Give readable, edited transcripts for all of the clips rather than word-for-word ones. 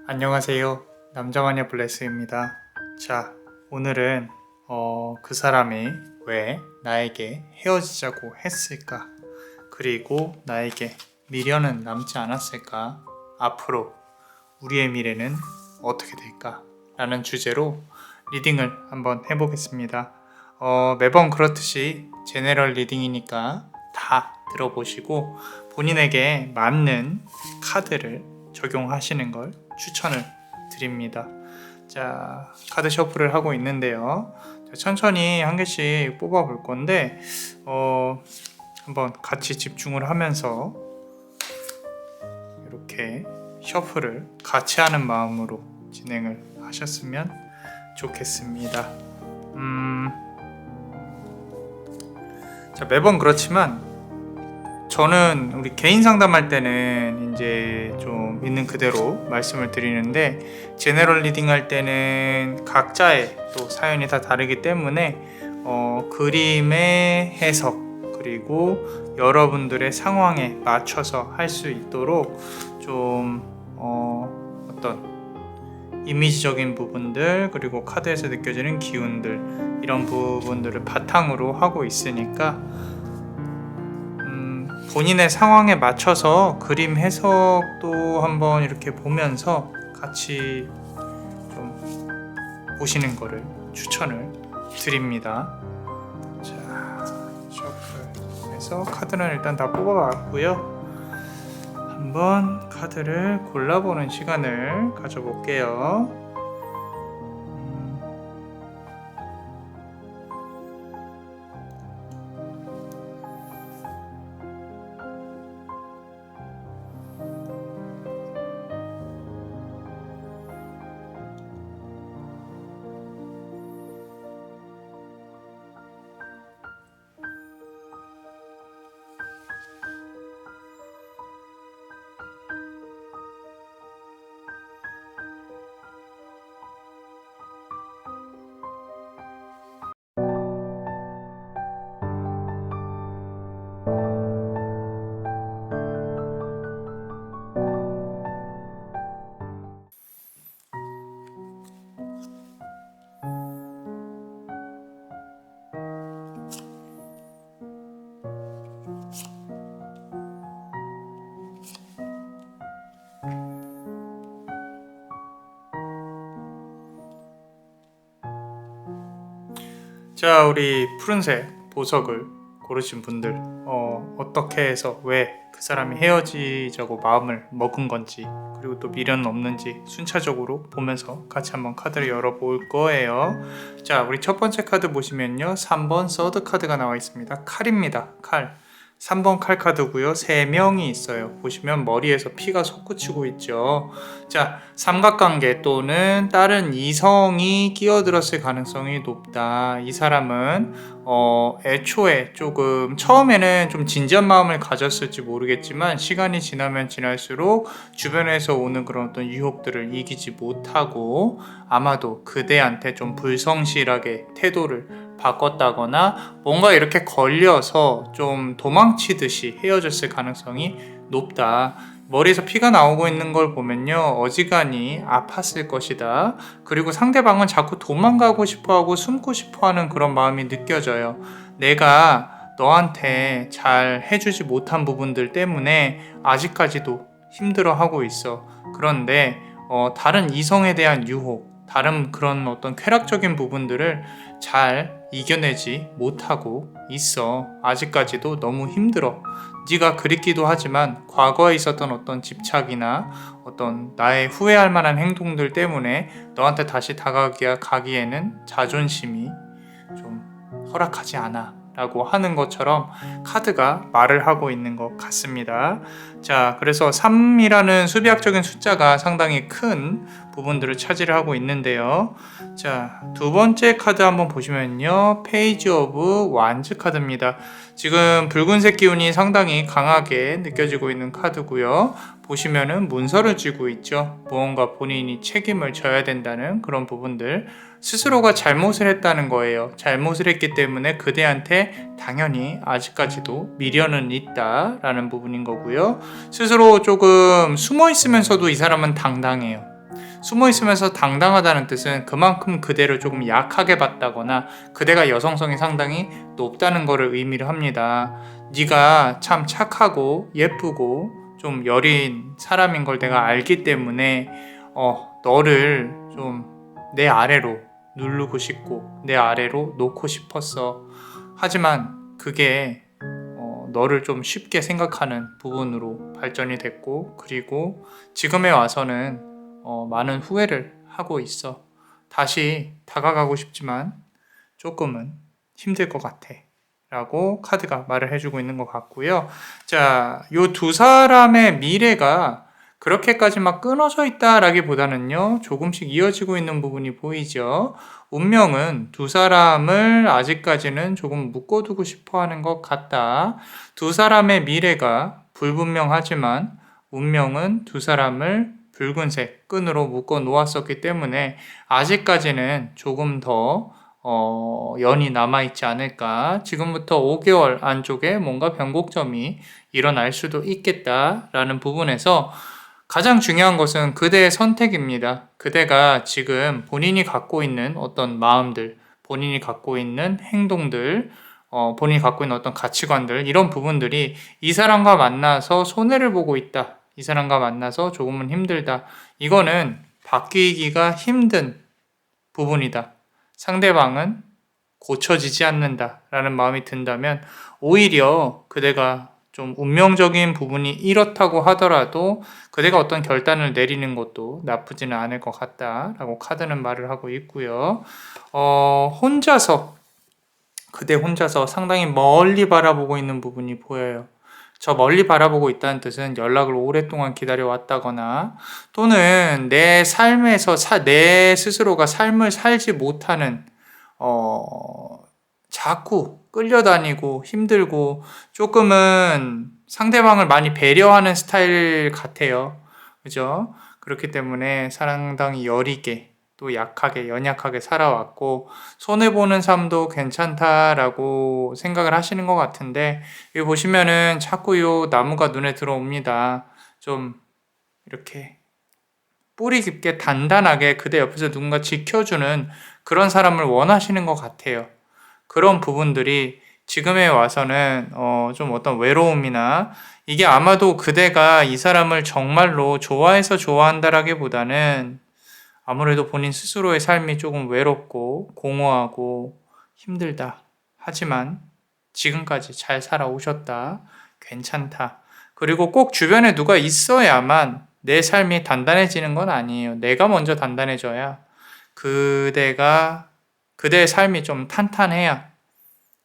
안녕하세요. 남자마녀 블레스입니다. 자, 오늘은 그 사람이 왜 나에게 헤어지자고 했을까? 그리고 나에게 미련은 남지 않았을까? 앞으로 우리의 미래는 어떻게 될까? 라는 주제로 리딩을 한번 해보겠습니다. 매번 그렇듯이 제너럴 리딩이니까 다 들어보시고 본인에게 맞는 카드를 적용하시는 걸 추천을 드립니다. 자, 카드 셔플을 하고 있는데요. 자, 천천히 한 개씩 뽑아 볼 건데 한번 같이 집중을 하면서 이렇게 셔플을 같이 하는 마음으로 진행을 하셨으면 좋겠습니다. 자, 매번 그렇지만 저는 우리 개인 상담할 때는 이제 좀 있는 그대로 말씀을 드리는데 제너럴 리딩 할 때는 각자의 또 사연이 다 다르기 때문에 그림의 해석 그리고 여러분들의 상황에 맞춰서 할 수 있도록 좀 어떤 이미지적인 부분들 그리고 카드에서 느껴지는 기운들 이런 부분들을 바탕으로 하고 있으니까 본인의 상황에 맞춰서 그림 해석도 한번 이렇게 보면서 같이 좀 보시는 거를 추천을 드립니다. 자, 셔플해서 카드는 일단 다 뽑아봤고요. 한번 카드를 골라보는 시간을 가져볼게요. 자, 우리 푸른색 보석을 고르신 분들 어떻게 해서 왜 그 사람이 헤어지자고 마음을 먹은 건지 그리고 또 미련은 없는지 순차적으로 보면서 같이 한번 카드를 열어볼 거예요. 자, 우리 첫 번째 카드 보시면요 3번 서드 카드가 나와 있습니다. 칼입니다. 칼. 3번 칼 카드고요. 3명이 있어요. 보시면 머리에서 피가 솟구치고 있죠. 자, 삼각관계 또는 다른 이성이 끼어들었을 가능성이 높다. 이 사람은 애초에 조금 처음에는 좀 진지한 마음을 가졌을지 모르겠지만 시간이 지나면 지날수록 주변에서 오는 그런 어떤 유혹들을 이기지 못하고 아마도 그대한테 좀 불성실하게 태도를 바꿨다거나 뭔가 이렇게 걸려서 좀 도망치듯이 헤어졌을 가능성이 높다. 머리에서 피가 나오고 있는 걸 보면요 어지간히 아팠을 것이다. 그리고 상대방은 자꾸 도망가고 싶어하고 숨고 싶어하는 그런 마음이 느껴져요. 내가 너한테 잘 해주지 못한 부분들 때문에 아직까지도 힘들어하고 있어. 그런데 다른 이성에 대한 유혹, 다른 그런 어떤 쾌락적인 부분들을 잘 이겨내지 못하고 있어. 아직까지도 너무 힘들어. 네가 그립기도 하지만 과거에 있었던 어떤 집착이나 어떤 나의 후회할 만한 행동들 때문에 너한테 다시 다가가기에는 자존심이 좀 허락하지 않아 라고 하는 것처럼 카드가 말을 하고 있는 것 같습니다. 자, 그래서 3이라는 수비학적인 숫자가 상당히 큰 부분들을 차지를 하고 있는데요. 자, 두 번째 카드 한번 보시면요. 페이지 오브 완즈 카드입니다. 지금 붉은색 기운이 상당히 강하게 느껴지고 있는 카드고요. 보시면은 문서를 쥐고 있죠. 무언가 본인이 책임을 져야 된다는 그런 부분들. 스스로가 잘못을 했다는 거예요. 잘못을 했기 때문에 그대한테 당연히 아직까지도 미련은 있다라는 부분인 거고요. 스스로 조금 숨어 있으면서도 이 사람은 당당해요. 숨어 있으면서 당당하다는 뜻은 그만큼 그대를 조금 약하게 봤다거나 그대가 여성성이 상당히 높다는 것을 의미를 합니다. 네가 참 착하고 예쁘고 좀 여린 사람인 걸 내가 알기 때문에 너를 좀 내 아래로 누르고 싶고 내 아래로 놓고 싶었어. 하지만 그게 너를 좀 쉽게 생각하는 부분으로 발전이 됐고, 그리고 지금에 와서는 많은 후회를 하고 있어. 다시 다가가고 싶지만 조금은 힘들 것 같아. 라고 카드가 말을 해주고 있는 것 같고요. 자, 요 두 사람의 미래가 그렇게까지 막 끊어져 있다라기보다는요, 조금씩 이어지고 있는 부분이 보이죠. 운명은 두 사람을 아직까지는 조금 묶어두고 싶어 하는 것 같다. 두 사람의 미래가 불분명하지만 운명은 두 사람을 붉은색 끈으로 묶어 놓았었기 때문에 아직까지는 조금 더 연이 남아있지 않을까. 지금부터 5개월 안쪽에 뭔가 변곡점이 일어날 수도 있겠다라는 부분에서 가장 중요한 것은 그대의 선택입니다. 그대가 지금 본인이 갖고 있는 어떤 마음들, 본인이 갖고 있는 행동들, 본인이 갖고 있는 어떤 가치관들, 이런 부분들이 이 사람과 만나서 손해를 보고 있다. 이 사람과 만나서 조금은 힘들다. 이거는 바뀌기가 힘든 부분이다. 상대방은 고쳐지지 않는다라는 마음이 든다면 오히려 그대가 좀 운명적인 부분이 이렇다고 하더라도 그대가 어떤 결단을 내리는 것도 나쁘지는 않을 것 같다라고 카드는 말을 하고 있고요. 그대 혼자서 상당히 멀리 바라보고 있는 부분이 보여요. 저 멀리 바라보고 있다는 뜻은 연락을 오랫동안 기다려왔다거나 또는 내 삶에서 내 스스로가 삶을 살지 못하는 자꾸 끌려다니고 힘들고 조금은 상대방을 많이 배려하는 스타일 같아요. 그죠? 그렇기 때문에 상당히 여리게 또 약하게 연약하게 살아왔고 손해보는 삶도 괜찮다라고 생각을 하시는 것 같은데 여기 보시면은 자꾸 요 나무가 눈에 들어옵니다. 좀 이렇게 뿌리 깊게 단단하게 그대 옆에서 누군가 지켜주는 그런 사람을 원하시는 것 같아요. 그런 부분들이 지금에 와서는 좀 어떤 외로움이나 이게 아마도 그대가 이 사람을 정말로 좋아해서 좋아한다라기보다는 아무래도 본인 스스로의 삶이 조금 외롭고 공허하고 힘들다. 하지만 지금까지 잘 살아오셨다. 괜찮다. 그리고 꼭 주변에 누가 있어야만 내 삶이 단단해지는 건 아니에요. 내가 먼저 단단해져야 그대의 삶이 좀 탄탄해야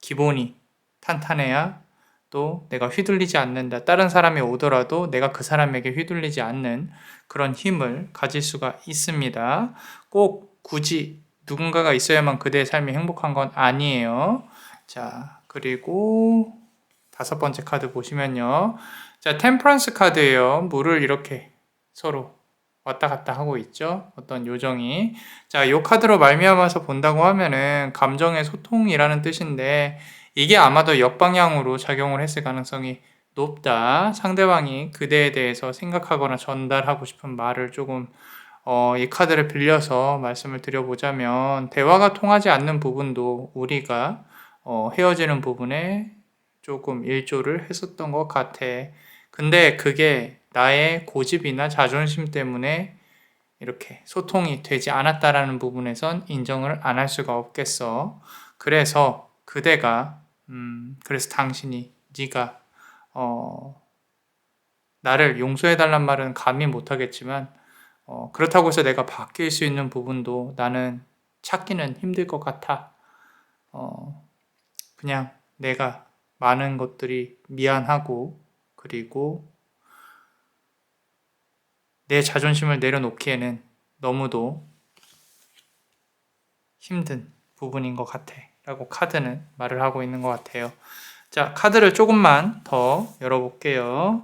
기본이 탄탄해야 또 내가 휘둘리지 않는다. 다른 사람이 오더라도 내가 그 사람에게 휘둘리지 않는 그런 힘을 가질 수가 있습니다. 꼭 굳이 누군가가 있어야만 그대의 삶이 행복한 건 아니에요. 자, 그리고 5번째 카드 보시면요. 자, 템퍼런스 카드예요. 물을 이렇게 서로 왔다 갔다 하고 있죠. 어떤 요정이. 자, 이 카드로 말미암아서 본다고 하면은 감정의 소통이라는 뜻인데 이게 아마도 역방향으로 작용을 했을 가능성이 높다. 상대방이 그대에 대해서 생각하거나 전달하고 싶은 말을 조금 이 카드를 빌려서 말씀을 드려보자면 대화가 통하지 않는 부분도 우리가 헤어지는 부분에 조금 일조를 했었던 것 같아. 근데 그게 나의 고집이나 자존심 때문에 이렇게 소통이 되지 않았다라는 부분에선 인정을 안 할 수가 없겠어. 그래서 그래서 당신이 네가 나를 용서해달란 말은 감히 못하겠지만 그렇다고 해서 내가 바뀔 수 있는 부분도 나는 찾기는 힘들 것 같아. 그냥 내가 많은 것들이 미안하고 그리고 내 자존심을 내려놓기에는 너무도 힘든 부분인 것 같아 라고 카드는 말을 하고 있는 것 같아요. 자, 카드를 조금만 더 열어볼게요.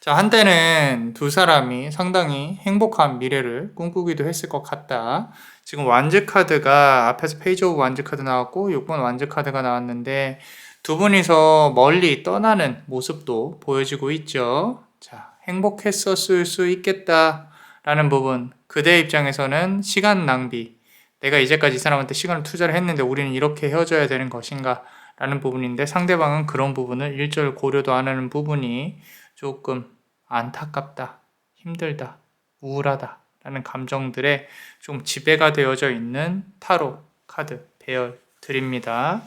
자, 한때는 두 사람이 상당히 행복한 미래를 꿈꾸기도 했을 것 같다. 지금 완즈 카드가 앞에서 페이지 오브 완즈 카드 나왔고 6번 완즈 카드가 나왔는데 두 분이서 멀리 떠나는 모습도 보여지고 있죠. 자, 행복했었을 수 있겠다라는 부분, 그대 입장에서는 시간 낭비, 내가 이제까지 이 사람한테 시간을 투자를 했는데 우리는 이렇게 헤어져야 되는 것인가 라는 부분인데, 상대방은 그런 부분을 일절 고려도 안 하는 부분이 조금 안타깝다, 힘들다, 우울하다 라는 감정들에 좀 지배가 되어져 있는 타로 카드 배열 드립니다.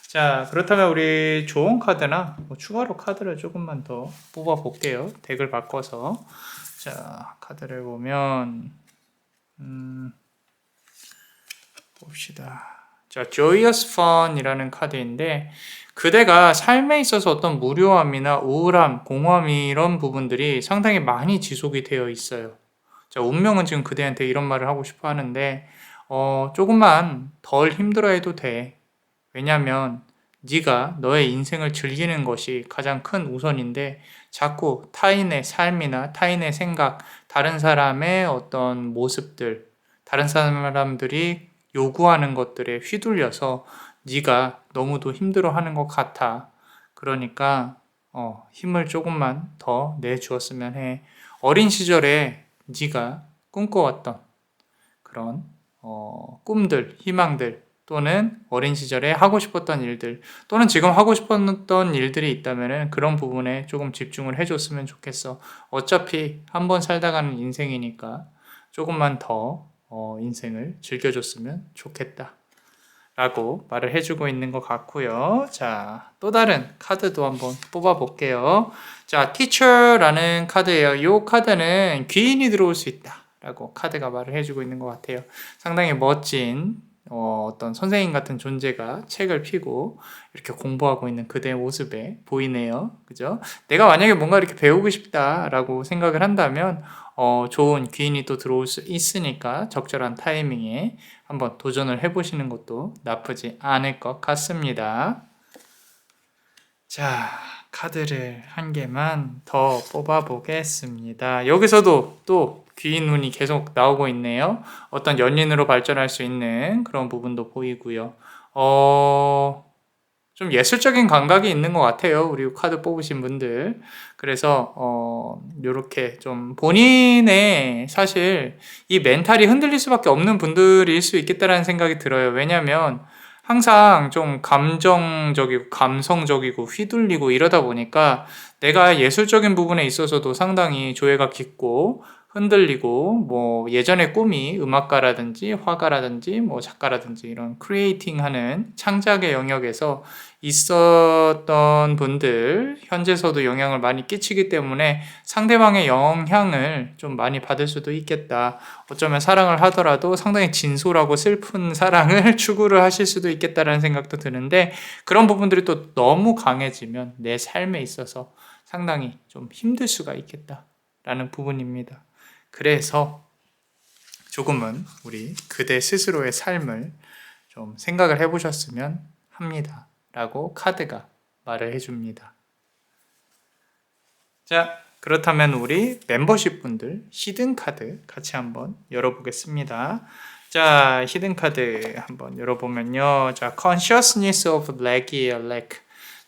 자, 그렇다면 우리 좋은 카드나 추가로 카드를 조금만 더 뽑아 볼게요. 덱을 바꿔서. 자, 카드를 보면 봅시다. 자, Joyous Fun이라는 카드인데, 그대가 삶에 있어서 어떤 무료함이나 우울함, 공허함 이런 부분들이 상당히 많이 지속이 되어 있어요. 자, 운명은 지금 그대한테 이런 말을 하고 싶어 하는데, 조금만 덜 힘들어해도 돼. 왜냐면 네가 너의 인생을 즐기는 것이 가장 큰 우선인데, 자꾸 타인의 삶이나 타인의 생각, 다른 사람의 어떤 모습들, 다른 사람들이 요구하는 것들에 휘둘려서 네가 너무도 힘들어하는 것 같아. 그러니까 힘을 조금만 더 내주었으면 해. 어린 시절에 네가 꿈꿔왔던 그런 꿈들, 희망들, 또는 어린 시절에 하고 싶었던 일들, 또는 지금 하고 싶었던 일들이 있다면 그런 부분에 조금 집중을 해줬으면 좋겠어. 어차피 한 번 살다 가는 인생이니까 조금만 더 인생을 즐겨줬으면 좋겠다 라고 말을 해주고 있는 것 같고요. 자, 또 다른 카드도 한번 뽑아 볼게요. 자, Teacher라는 카드예요. 이 카드는 귀인이 들어올 수 있다 라고 카드가 말을 해주고 있는 것 같아요. 상당히 멋진 어떤 선생님 같은 존재가 책을 펴고 이렇게 공부하고 있는 그대의 모습에 보이네요. 그죠? 내가 만약에 뭔가 이렇게 배우고 싶다라고 생각을 한다면 좋은 귀인이 또 들어올 수 있으니까 적절한 타이밍에 한번 도전을 해보시는 것도 나쁘지 않을 것 같습니다. 자, 카드를 한 개만 더 뽑아 보겠습니다. 여기서도 또 귀인 운이 계속 나오고 있네요. 어떤 연인으로 발전할 수 있는 그런 부분도 보이고요. 좀 예술적인 감각이 있는 것 같아요. 우리 카드 뽑으신 분들. 그래서 이렇게 좀 본인의 사실 이 멘탈이 흔들릴 수밖에 없는 분들일 수 있겠다라는 생각이 들어요. 왜냐하면 항상 좀 감정적이고 감성적이고 휘둘리고 이러다 보니까 내가 예술적인 부분에 있어서도 상당히 조예가 깊고 흔들리고, 뭐 예전의 꿈이 음악가라든지 화가라든지 뭐 작가라든지 이런 크리에이팅하는 창작의 영역에서 있었던 분들, 현재서도 영향을 많이 끼치기 때문에 상대방의 영향을 좀 많이 받을 수도 있겠다. 어쩌면 사랑을 하더라도 상당히 진솔하고 슬픈 사랑을 추구를 하실 수도 있겠다라는 생각도 드는데, 그런 부분들이 또 너무 강해지면 내 삶에 있어서 상당히 좀 힘들 수가 있겠다라는 부분입니다. 그래서 조금은 우리 그대 스스로의 삶을 좀 생각을 해보셨으면 합니다 라고 카드가 말을 해줍니다. 자, 그렇다면 우리 멤버십 분들 히든 카드 같이 한번 열어보겠습니다. 자, 히든 카드 한번 열어보면요. 자, Consciousness of Lack이에요. Lack.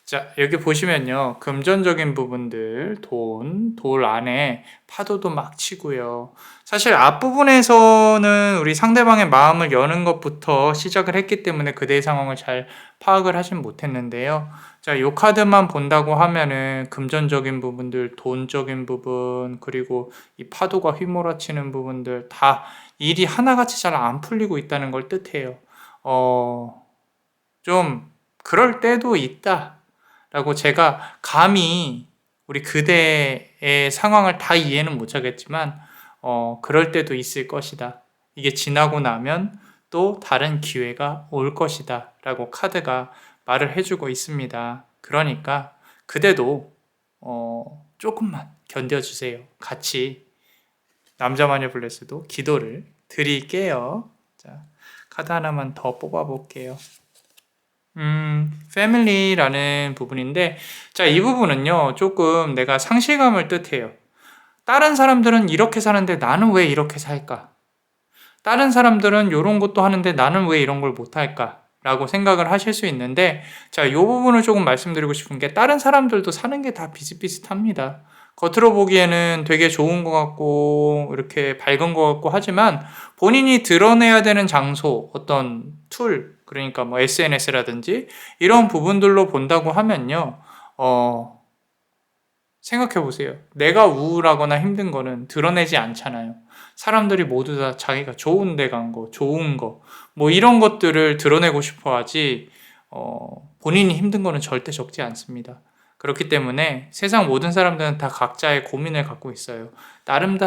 자, 여기 보시면요. 금전적인 부분들, 돌 안에 파도도 막 치고요. 사실 앞부분에서는 우리 상대방의 마음을 여는 것부터 시작을 했기 때문에 그대의 상황을 잘 파악을 하진 못했는데요. 자, 요 카드만 본다고 하면은 금전적인 부분들, 돈적인 부분, 그리고 이 파도가 휘몰아치는 부분들 다 일이 하나같이 잘 안 풀리고 있다는 걸 뜻해요. 좀 그럴 때도 있다 라고 제가 감히 우리 그대의 상황을 다 이해는 못하겠지만 그럴 때도 있을 것이다. 이게 지나고 나면 또 다른 기회가 올 것이다 라고 카드가 말을 해주고 있습니다. 그러니까 그대도 조금만 견뎌주세요. 같이 남자마녀 블레스도 기도를 드릴게요. 자, 카드 하나만 더 뽑아볼게요. 패밀리라는 부분인데, 자, 이 부분은요, 조금 내가 상실감을 뜻해요. 다른 사람들은 이렇게 사는데 나는 왜 이렇게 살까? 다른 사람들은 이런 것도 하는데 나는 왜 이런 걸 못할까? 라고 생각을 하실 수 있는데, 자, 이 부분을 조금 말씀드리고 싶은 게, 다른 사람들도 사는 게 다 비슷비슷합니다. 겉으로 보기에는 되게 좋은 것 같고 이렇게 밝은 것 같고 하지만 본인이 드러내야 되는 장소, 어떤 툴, 그러니까 뭐 SNS라든지 이런 부분들로 본다고 하면요. 생각해 보세요. 내가 우울하거나 힘든 거는 드러내지 않잖아요. 사람들이 모두 다 자기가 좋은 데 간 거, 좋은 거, 뭐 이런 것들을 드러내고 싶어 하지, 본인이 힘든 거는 절대 적지 않습니다. 그렇기 때문에 세상 모든 사람들은 다 각자의 고민을 갖고 있어요. 다른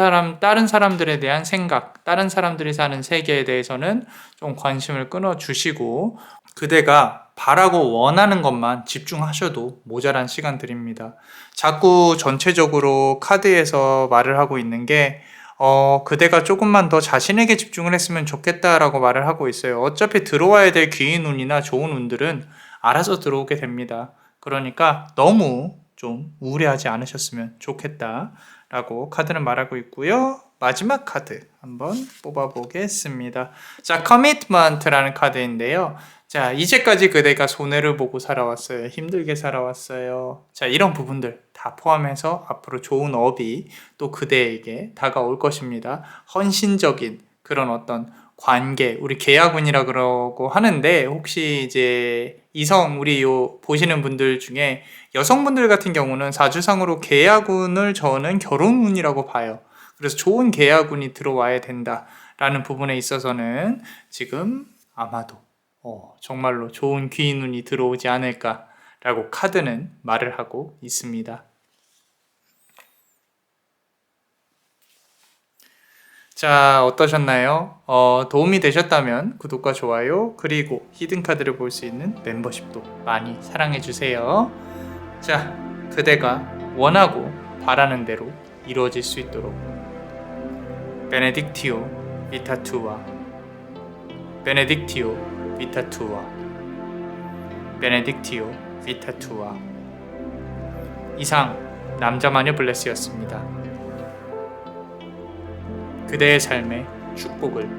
사람들에 대한 생각, 다른 사람들이 사는 세계에 대해서는 좀 관심을 끊어주시고, 그대가 바라고 원하는 것만 집중하셔도 모자란 시간들입니다. 자꾸 전체적으로 카드에서 말을 하고 있는 게 그대가 조금만 더 자신에게 집중을 했으면 좋겠다라고 말을 하고 있어요. 어차피 들어와야 될 귀인 운이나 좋은 운들은 알아서 들어오게 됩니다. 그러니까 너무 좀 우울해하지 않으셨으면 좋겠다라고 카드는 말하고 있고요. 마지막 카드 한번 뽑아보겠습니다. 자, 커미트먼트라는 카드인데요. 자, 이제까지 그대가 손해를 보고 살아왔어요. 힘들게 살아왔어요. 자, 이런 부분들 다 포함해서 앞으로 좋은 업이 또 그대에게 다가올 것입니다. 헌신적인 그런 어떤 관계, 우리 계약운이라 그러고 하는데, 혹시 이제 우리 요 보시는 분들 중에 여성분들 같은 경우는 사주상으로 계약운을 저는 결혼운이라고 봐요. 그래서 좋은 계약운이 들어와야 된다라는 부분에 있어서는 지금 아마도 정말로 좋은 귀인운이 들어오지 않을까라고 카드는 말을 하고 있습니다. 자, 어떠셨나요? 도움이 되셨다면 구독과 좋아요, 그리고 히든카드를 볼 수 있는 멤버십도 많이 사랑해주세요. 자, 그대가 원하고 바라는 대로 이루어질 수 있도록 베네딕티오 비타투와 베네딕티오 비타투와 베네딕티오 비타투와 이상 남자마녀 블레스였습니다. 그대의 삶의 축복을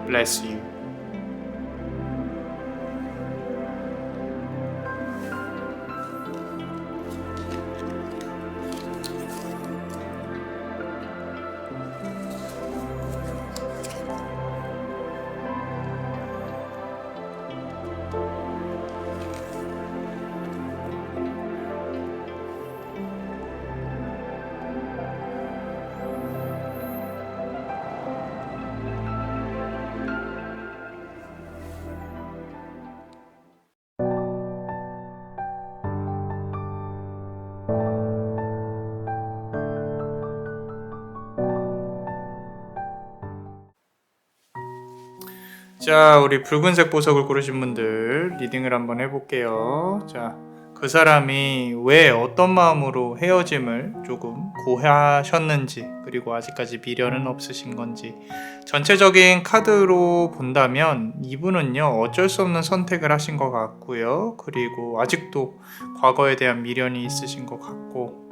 Bless you. 자, 우리 붉은색 보석을 고르신 분들 리딩을 한번 해볼게요. 자, 그 사람이 왜 어떤 마음으로 헤어짐을 조금 고하셨는지, 그리고 아직까지 미련은 없으신 건지, 전체적인 카드로 본다면 이분은요 어쩔 수 없는 선택을 하신 것 같고요. 그리고 아직도 과거에 대한 미련이 있으신 것 같고,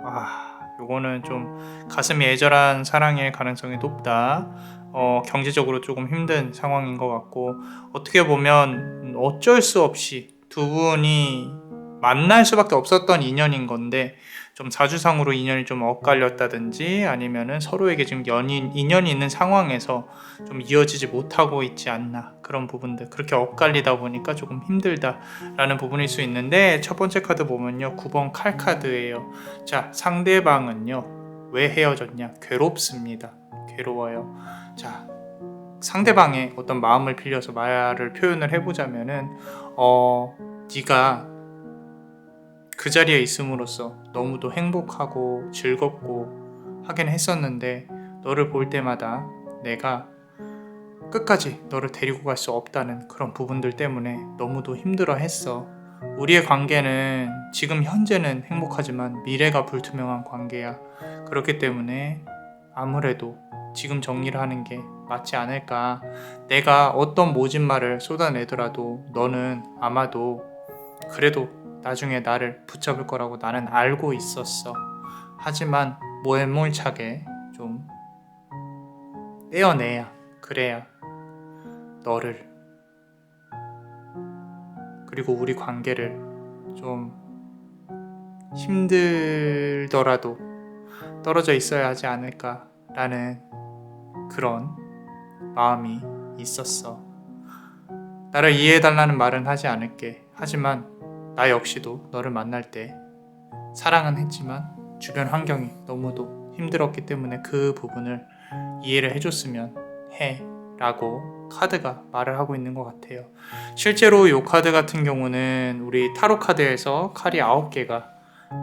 요거는 좀 가슴이 애절한 사랑일 가능성이 높다. 경제적으로 조금 힘든 상황인 것 같고, 어떻게 보면 어쩔 수 없이 두 분이 만날 수밖에 없었던 인연인 건데, 좀 사주상으로 인연이 좀 엇갈렸다든지 아니면은 서로에게 지금 인연이 있는 상황에서 좀 이어지지 못하고 있지 않나, 그런 부분들, 그렇게 엇갈리다 보니까 조금 힘들다라는 부분일 수 있는데, 첫 번째 카드 보면요 9번 칼 카드예요. 자, 상대방은요 왜 헤어졌냐? 괴롭습니다. 괴로워요. 자, 상대방의 어떤 마음을 빌려서 말을 표현을 해보자면은 네가 그 자리에 있음으로써 너무도 행복하고 즐겁고 하긴 했었는데, 너를 볼 때마다 내가 끝까지 너를 데리고 갈 수 없다는 그런 부분들 때문에 너무도 힘들어 했어. 우리의 관계는 지금 현재는 행복하지만 미래가 불투명한 관계야. 그렇기 때문에 아무래도 지금 정리를 하는 게 맞지 않을까. 내가 어떤 모진 말을 쏟아내더라도 너는 아마도 그래도 나중에 나를 붙잡을 거라고 나는 알고 있었어. 하지만 모래몰차게 좀 떼어내야, 그래야 너를, 그리고 우리 관계를 좀 힘들더라도 떨어져 있어야 하지 않을까라는 그런 마음이 있었어. 나를 이해해달라는 말은 하지 않을게. 하지만 나 역시도 너를 만날 때 사랑은 했지만 주변 환경이 너무도 힘들었기 때문에 그 부분을 이해를 해줬으면 해 라고 카드가 말을 하고 있는 것 같아요. 실제로 이 카드 같은 경우는 우리 타로 카드에서 칼이 9개가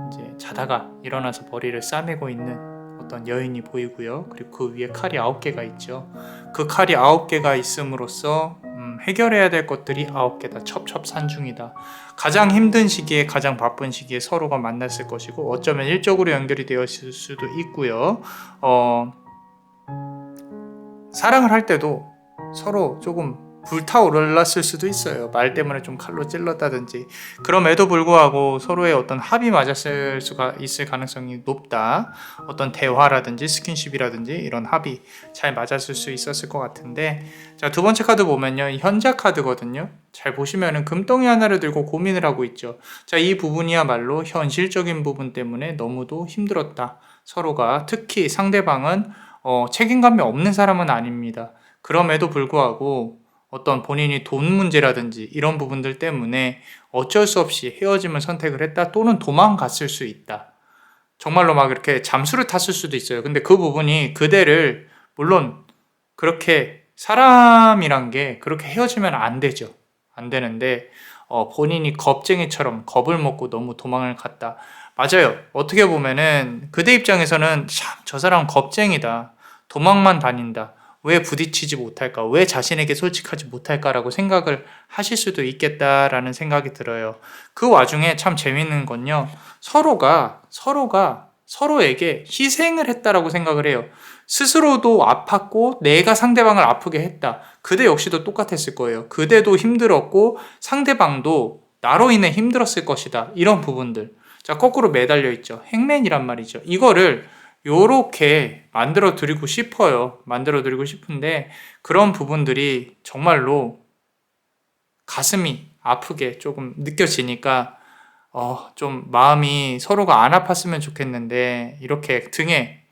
이제 자다가 일어나서 머리를 싸매고 있는 어떤 여인이 보이고요. 그리고 그 위에 칼이 9개가 있죠. 그 칼이 9개가 있음으로써 해결해야 될 것들이 9개다. 첩첩산중이다. 가장 힘든 시기에 가장 바쁜 시기에 서로가 만났을 것이고 어쩌면 일적으로 연결이 되었을 수도 있고요. 사랑을 할 때도 서로 조금 불타올랐을 수도 있어요. 말 때문에 좀 칼로 찔렀다든지. 그럼에도 불구하고 서로의 어떤 합이 맞았을 수가 있을 가능성이 높다. 어떤 대화라든지 스킨십이라든지 이런 합이 잘 맞았을 수 있었을 것 같은데, 자, 두 번째 카드 보면요, 현자 카드거든요. 잘 보시면은 금덩이 하나를 들고 고민을 하고 있죠. 자, 이 부분이야말로 현실적인 부분 때문에 너무도 힘들었다. 서로가. 특히 상대방은 책임감이 없는 사람은 아닙니다. 그럼에도 불구하고 어떤 본인이 돈 문제라든지 이런 부분들 때문에 어쩔 수 없이 헤어짐을 선택을 했다, 또는 도망갔을 수 있다. 정말로 막 이렇게 잠수를 탔을 수도 있어요. 근데 그 부분이 그대를, 물론 그렇게 사람이란 게 그렇게 헤어지면 안 되죠. 안 되는데 본인이 겁쟁이처럼 겁을 먹고 너무 도망을 갔다. 맞아요. 어떻게 보면은 그대 입장에서는 참 저 사람 겁쟁이다. 도망만 다닌다. 왜 부딪히지 못할까? 왜 자신에게 솔직하지 못할까라고 생각을 하실 수도 있겠다라는 생각이 들어요. 그 와중에 참 재밌는 건요, 서로가 서로에게 희생을 했다라고 생각을 해요. 스스로도 아팠고 내가 상대방을 아프게 했다. 그대 역시도 똑같았을 거예요. 그대도 힘들었고 상대방도 나로 인해 힘들었을 것이다. 이런 부분들. 자, 거꾸로 매달려 있죠. 행맨이란 말이죠. 이거를 요렇게 만들어 드리고 싶어요. 만들어 드리고 싶은데 그런 부분들이 정말로 가슴이 아프게 조금 느껴지니까 좀 마음이 서로가 안 아팠으면 좋겠는데, 이렇게 등에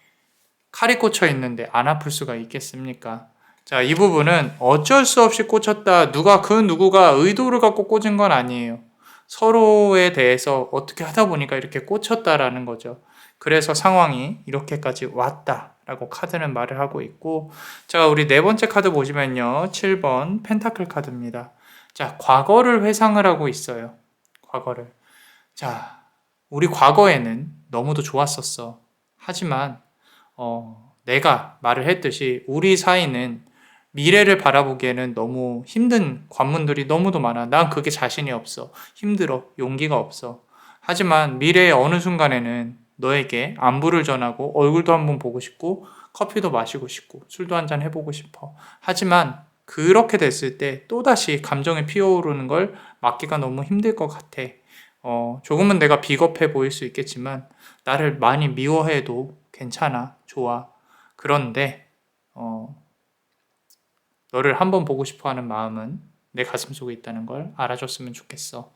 칼이 꽂혀 있는데 안 아플 수가 있겠습니까? 자, 이 부분은 어쩔 수 없이 꽂혔다. 그 누구가 의도를 갖고 꽂은 건 아니에요. 서로에 대해서 어떻게 하다 보니까 이렇게 꽂혔다라는 거죠. 그래서 상황이 이렇게까지 왔다라고 카드는 말을 하고 있고, 자, 우리 네 번째 카드 보시면요, 7번 펜타클 카드입니다. 자, 과거를 회상을 하고 있어요. 과거를. 자, 우리 과거에는 너무도 좋았었어. 하지만 내가 말을 했듯이 우리 사이는 미래를 바라보기에는 너무 힘든 관문들이 너무도 많아. 난 그게 자신이 없어. 힘들어. 용기가 없어. 하지만 미래의 어느 순간에는 너에게 안부를 전하고 얼굴도 한번 보고 싶고 커피도 마시고 싶고 술도 한잔 해보고 싶어. 하지만 그렇게 됐을 때 또다시 감정이 피어오르는 걸 막기가 너무 힘들 것 같아. 조금은 내가 비겁해 보일 수 있겠지만 나를 많이 미워해도 괜찮아. 좋아. 그런데 너를 한번 보고 싶어 하는 마음은 내 가슴속에 있다는 걸 알아줬으면 좋겠어.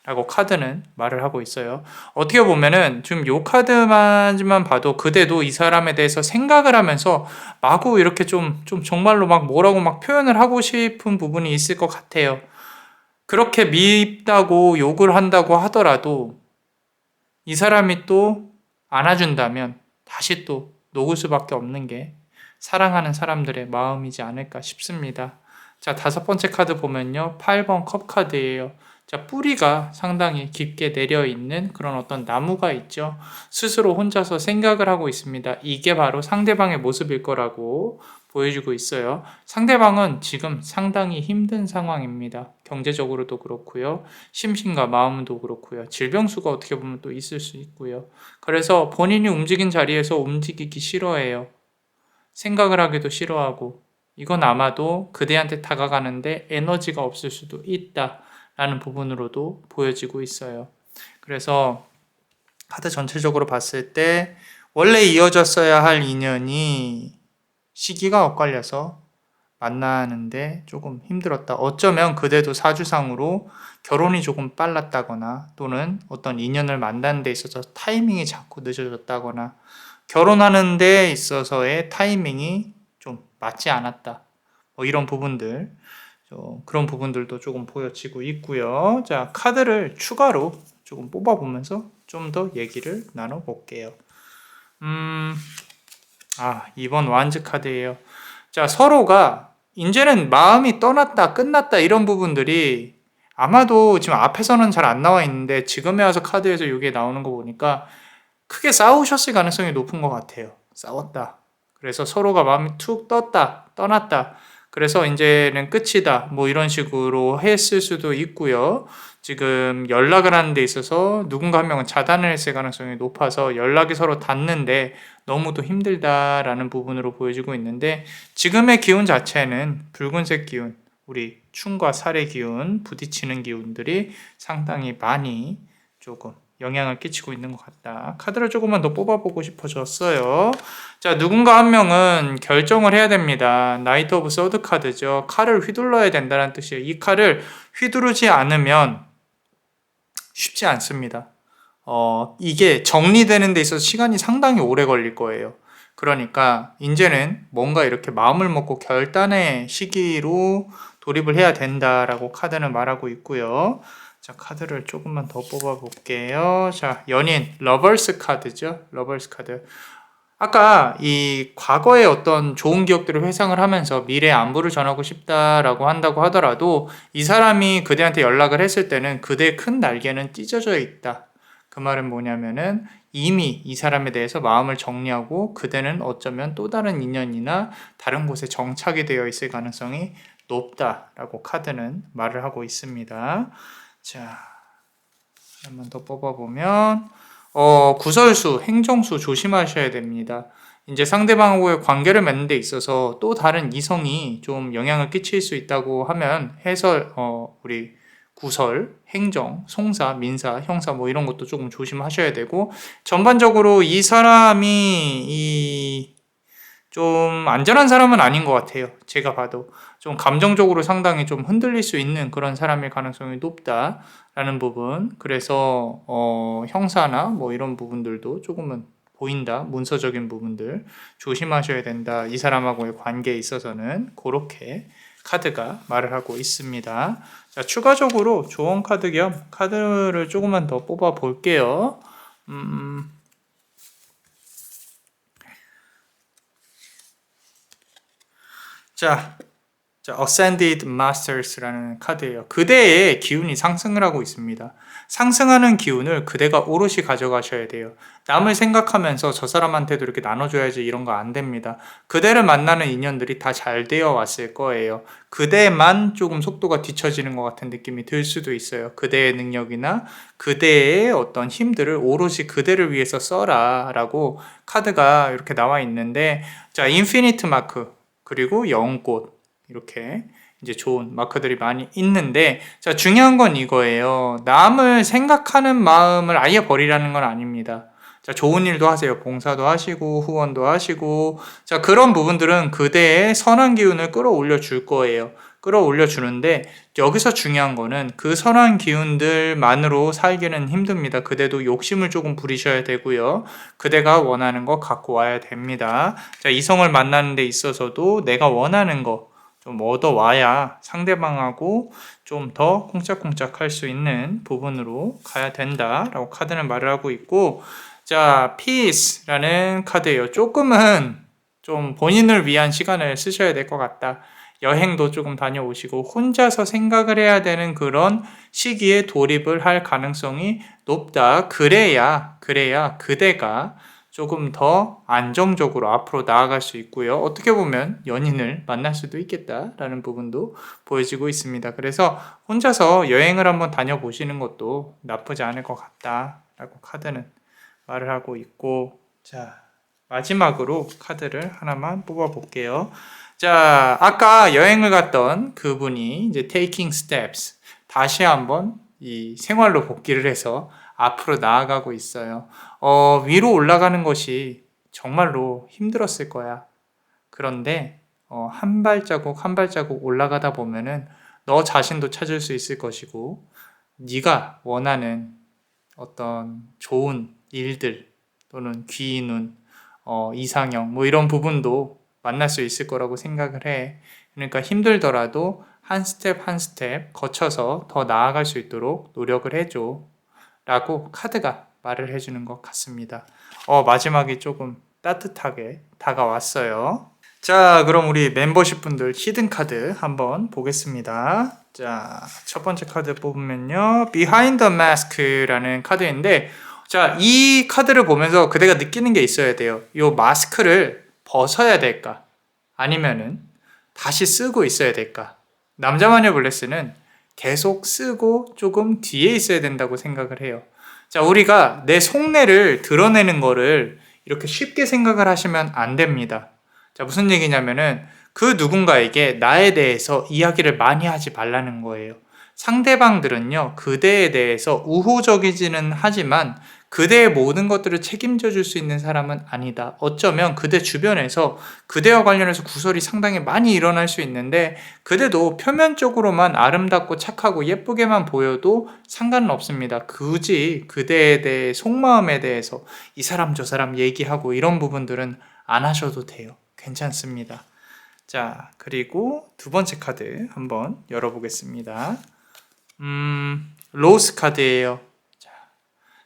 라고 카드는 말을 하고 있어요. 어떻게 보면은 지금 요 카드만지만 봐도 그대도 이 사람에 대해서 생각을 하면서 마구 이렇게 좀 정말로 막 뭐라고 막 표현을 하고 싶은 부분이 있을 것 같아요. 그렇게 밉다고 욕을 한다고 하더라도 이 사람이 또 안아준다면 다시 또 녹을 수밖에 없는 게 사랑하는 사람들의 마음이지 않을까 싶습니다. 자, 다섯 번째 카드 보면요, 8번 컵 카드예요. 자, 뿌리가 상당히 깊게 내려 있는 그런 어떤 나무가 있죠. 스스로 혼자서 생각을 하고 있습니다. 이게 바로 상대방의 모습일 거라고 보여주고 있어요. 상대방은 지금 상당히 힘든 상황입니다. 경제적으로도 그렇고요. 심신과 마음도 그렇고요. 질병수가 어떻게 보면 또 있을 수 있고요. 그래서 본인이 움직인 자리에서 움직이기 싫어해요. 생각을 하기도 싫어하고, 이건 아마도 그대한테 다가가는데 에너지가 없을 수도 있다라는 부분으로도 보여지고 있어요. 그래서 카드 전체적으로 봤을 때 원래 이어졌어야 할 인연이 시기가 엇갈려서 만나는데 조금 힘들었다. 어쩌면 그대도 사주상으로 결혼이 조금 빨랐다거나 또는 어떤 인연을 만나는 데 있어서 타이밍이 자꾸 늦어졌다거나 결혼하는 데 있어서의 타이밍이 좀 맞지 않았다. 뭐 이런 부분들, 그런 부분들도 조금 보여지고 있고요. 자, 카드를 추가로 조금 뽑아보면서 좀 더 얘기를 나눠볼게요. 이번 완즈 카드예요. 자, 서로가 이제는 마음이 떠났다, 끝났다 이런 부분들이 아마도 지금 앞에서는 잘 안 나와 있는데 지금에 와서 카드에서 이게 나오는 거 보니까 크게 싸우셨을 가능성이 높은 것 같아요. 싸웠다. 그래서 서로가 마음이 툭 떴다, 떠났다. 그래서 이제는 끝이다. 뭐 이런 식으로 했을 수도 있고요. 지금 연락을 하는 데 있어서 누군가 한 명은 차단을 했을 가능성이 높아서 연락이 서로 닿는데 너무도 힘들다라는 부분으로 보여지고 있는데 지금의 기운 자체는 붉은색 기운, 우리 충과 살의 기운, 부딪히는 기운들이 상당히 많이 조금 영향을 끼치고 있는 것 같다. 카드를 조금만 더 뽑아보고 싶어졌어요. 자, 누군가 한 명은 결정을 해야 됩니다. 나이트 오브 서드 카드죠. 칼을 휘둘러야 된다는 뜻이에요. 이 칼을 휘두르지 않으면 쉽지 않습니다. 이게 정리되는 데 있어서 시간이 상당히 오래 걸릴 거예요. 그러니까 이제는 뭔가 이렇게 마음을 먹고 결단의 시기로 돌입을 해야 된다라고 카드는 말하고 있고요. 자, 카드를 조금만 더 뽑아 볼게요. 자, 연인 러버스 카드죠. 러버스 카드. 아까 이 과거의 어떤 좋은 기억들을 회상을 하면서 미래의 안부를 전하고 싶다라고 한다고 하더라도 이 사람이 그대한테 연락을 했을 때는 그대의 큰 날개는 찢어져 있다. 그 말은 뭐냐면은 이미 이 사람에 대해서 마음을 정리하고 그대는 어쩌면 또 다른 인연이나 다른 곳에 정착이 되어 있을 가능성이 높다라고 카드는 말을 하고 있습니다. 자, 한번 더 뽑아보면 구설수, 행정수 조심하셔야 됩니다. 이제 상대방하고의 관계를 맺는 데 있어서 또 다른 이성이 좀 영향을 끼칠 수 있다고 하면 우리 구설, 행정, 송사, 민사, 형사 뭐 이런 것도 조금 조심하셔야 되고 전반적으로 이 사람이 좀 안전한 사람은 아닌 것 같아요. 제가 봐도 좀 감정적으로 상당히 좀 흔들릴 수 있는 그런 사람일 가능성이 높다라는 부분. 그래서 형사나 뭐 이런 부분들도 조금은 보인다. 문서적인 부분들 조심하셔야 된다. 이 사람하고의 관계에 있어서는 그렇게 카드가 말을 하고 있습니다. 자, 추가적으로 조언 카드 겸 카드를 조금만 더 뽑아 볼게요. 자, Ascended Masters라는 카드예요. 그대의 기운이 상승을 하고 있습니다. 상승하는 기운을 그대가 오롯이 가져가셔야 돼요. 남을 생각하면서 저 사람한테도 이렇게 나눠줘야지 이런 거 안 됩니다. 그대를 만나는 인연들이 다 잘 되어 왔을 거예요. 그대만 조금 속도가 뒤처지는 것 같은 느낌이 들 수도 있어요. 그대의 능력이나 그대의 어떤 힘들을 오롯이 그대를 위해서 써라 라고 카드가 이렇게 나와 있는데 자, 인피니트 마크 그리고 영꽃 이렇게 이제 좋은 마크들이 많이 있는데 자, 중요한 건 이거예요. 남을 생각하는 마음을 아예 버리라는 건 아닙니다. 자, 좋은 일도 하세요. 봉사도 하시고 후원도 하시고 자, 그런 부분들은 그대의 선한 기운을 끌어올려 줄 거예요. 끌어올려 주는데 여기서 중요한 거는 그 선한 기운들만으로 살기는 힘듭니다. 그대도 욕심을 조금 부리셔야 되고요. 그대가 원하는 거 갖고 와야 됩니다. 자, 이성을 만나는 데 있어서도 내가 원하는 거 좀 얻어와야 상대방하고 좀 더 콩짝콩짝 할 수 있는 부분으로 가야 된다라고 카드는 말을 하고 있고 자, Peace라는 카드예요. 조금은 좀 본인을 위한 시간을 쓰셔야 될 것 같다. 여행도 조금 다녀오시고 혼자서 생각을 해야 되는 그런 시기에 돌입을 할 가능성이 높다. 그래야 그대가 조금 더 안정적으로 앞으로 나아갈 수 있고요. 어떻게 보면 연인을 만날 수도 있겠다라는 부분도 보여지고 있습니다. 그래서 혼자서 여행을 한번 다녀보시는 것도 나쁘지 않을 것 같다라고 카드는 말을 하고 있고 자, 마지막으로 카드를 하나만 뽑아 볼게요. 자, 아까 여행을 갔던 그분이 이제 taking steps 다시 한번 이 생활로 복귀를 해서 앞으로 나아가고 있어요. 위로 올라가는 것이 정말로 힘들었을 거야. 그런데 한 발자국 한 발자국 올라가다 보면은 너 자신도 찾을 수 있을 것이고 네가 원하는 어떤 좋은 일들 또는 귀인 눈, 이상형 뭐 이런 부분도 만날 수 있을 거라고 생각을 해. 그러니까 힘들더라도 한 스텝 한 스텝 거쳐서 더 나아갈 수 있도록 노력을 해줘 라고 카드가 말을 해주는 것 같습니다. 마지막이 조금 따뜻하게 다가왔어요. 자, 그럼 우리 멤버십 분들 히든 카드 한번 보겠습니다. 자, 첫 번째 카드 뽑으면요. Behind the Mask라는 카드인데, 자, 이 카드를 보면서 그대가 느끼는 게 있어야 돼요. 이 마스크를 벗어야 될까? 아니면은 다시 쓰고 있어야 될까? 남자마녀 블레스는 계속 쓰고 조금 뒤에 있어야 된다고 생각을 해요. 자, 우리가 내 속내를 드러내는 거를 이렇게 쉽게 생각을 하시면 안 됩니다. 자, 무슨 얘기냐면은 그 누군가에게 나에 대해서 이야기를 많이 하지 말라는 거예요. 상대방들은요, 그대에 대해서 우호적이지는 하지만 그대의 모든 것들을 책임져 줄 수 있는 사람은 아니다. 어쩌면 그대 주변에서 그대와 관련해서 구설이 상당히 많이 일어날 수 있는데 그대도 표면적으로만 아름답고 착하고 예쁘게만 보여도 상관은 없습니다. 굳이 그대에 대해 속마음에 대해서 이 사람 저 사람 얘기하고 이런 부분들은 안 하셔도 돼요. 괜찮습니다. 자, 그리고 두 번째 카드 한번 열어보겠습니다. 로스 카드예요. 자,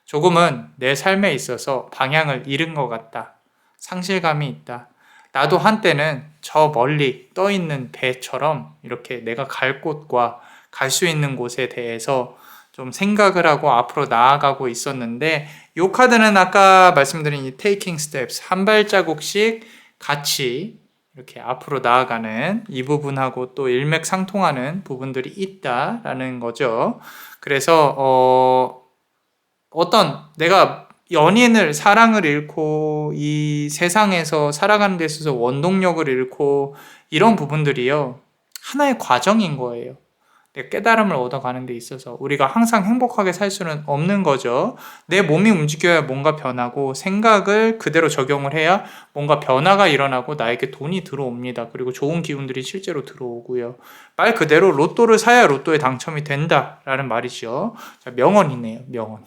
조금은 내 삶에 있어서 방향을 잃은 것 같다. 상실감이 있다. 나도 한때는 저 멀리 떠있는 배처럼 이렇게 내가 갈 곳과 갈 수 있는 곳에 대해서 좀 생각을 하고 앞으로 나아가고 있었는데 이 카드는 아까 말씀드린 이 taking steps 한 발자국씩 같이 이렇게 앞으로 나아가는 이 부분하고 또 일맥상통하는 부분들이 있다라는 거죠. 그래서 어떤 내가 연인을 사랑을 잃고 이 세상에서 살아가는 데 있어서 원동력을 잃고 이런 부분들이요. 하나의 과정인 거예요. 깨달음을 얻어가는 데 있어서 우리가 항상 행복하게 살 수는 없는 거죠. 내 몸이 움직여야 뭔가 변하고 생각을 그대로 적용을 해야 뭔가 변화가 일어나고 나에게 돈이 들어옵니다. 그리고 좋은 기운들이 실제로 들어오고요. 말 그대로 로또를 사야 로또에 당첨이 된다라는 말이죠. 자, 명언이네요. 명언.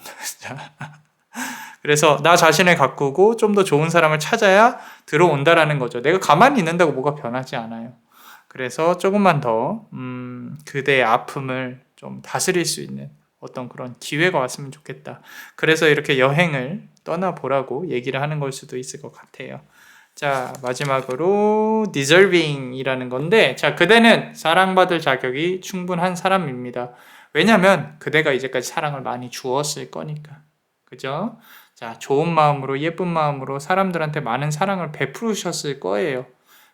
그래서 나 자신을 가꾸고 좀 더 좋은 사람을 찾아야 들어온다라는 거죠. 내가 가만히 있는다고 뭐가 변하지 않아요. 그래서 조금만 더 그대의 아픔을 좀 다스릴 수 있는 어떤 그런 기회가 왔으면 좋겠다. 그래서 이렇게 여행을 떠나보라고 얘기를 하는 걸 수도 있을 것 같아요. 자, 마지막으로 deserving이라는 건데, 자, 그대는 사랑받을 자격이 충분한 사람입니다. 왜냐면 그대가 이제까지 사랑을 많이 주었을 거니까. 그죠? 자, 좋은 마음으로 예쁜 마음으로 사람들한테 많은 사랑을 베푸셨을 거예요.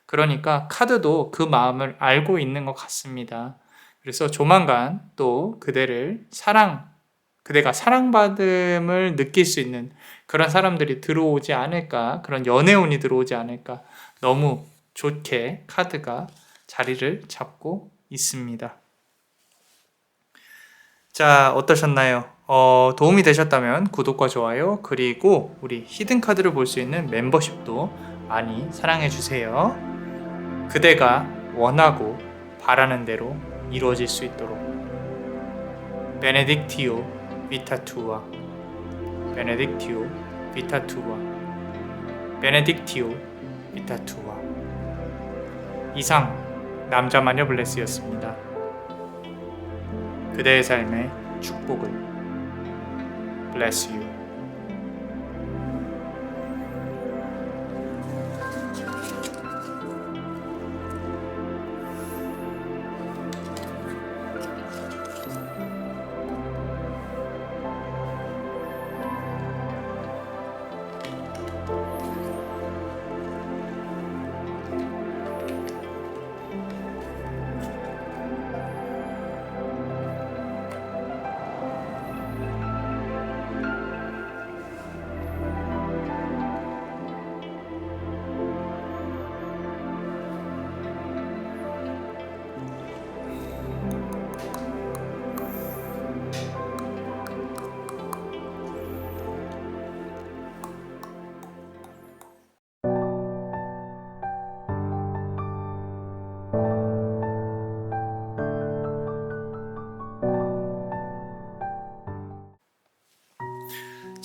그러니까 카드도 그 마음을 알고 있는 것 같습니다. 그래서 조만간 또 그대가 사랑받음을 느낄 수 있는 그런 사람들이 들어오지 않을까, 그런 연애운이 들어오지 않을까, 너무 좋게 카드가 자리를 잡고 있습니다. 자, 어떠셨나요? 도움이 되셨다면 구독과 좋아요, 그리고 우리 히든 카드를 볼 수 있는 멤버십도 많이 사랑해 주세요. 그대가 원하고 바라는 대로 이루어질 수 있도록. 베네딕티오 비타투아, 베네딕티오 비타투아, 베네딕티오 비타투아. 이상 남자마녀 블레스였습니다. 그대의 삶의 축복을. Bless you.